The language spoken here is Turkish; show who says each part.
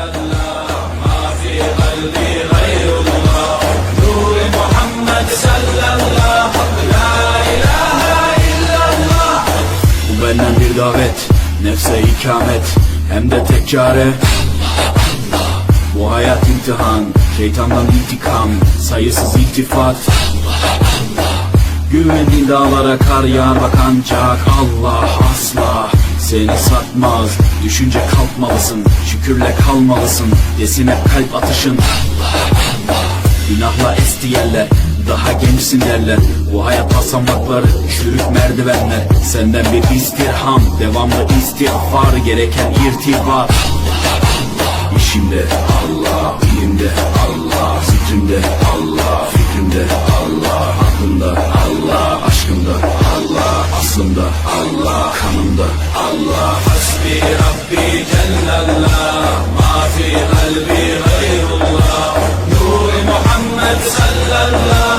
Speaker 1: illallah, ma fi kalbi gayrullah. Nur-i Muhammed sallallahu, la ilahe illallah. Bu benden bir davet, nefse ikamet, hem de tek çare. Bu hayat imtihan, şeytandan intikam, sayısız iltifat. Güvendiğin dağlara kar yağar bak ancak Allah asla seni satmaz. Düşünce kalkmalısın, şükürle kalmalısın, desin hep kalp atışın. Günahla esti yerler, daha gençsin derler. Bu hayat basamakları, çürük merdivenler. Senden bir istirham, devamlı istiğfar, gereken irtibat. İşimde Allah, ilimde Allah, zikrimde Allah, fikrimde Allah, aklımda Allah, aşkımda Allah, aslımda Allah, kanımda Allah. Hasbi Rabbi Cellallah, ma fi kalbi gayrullah. Nur-i Muhammed sallallahu.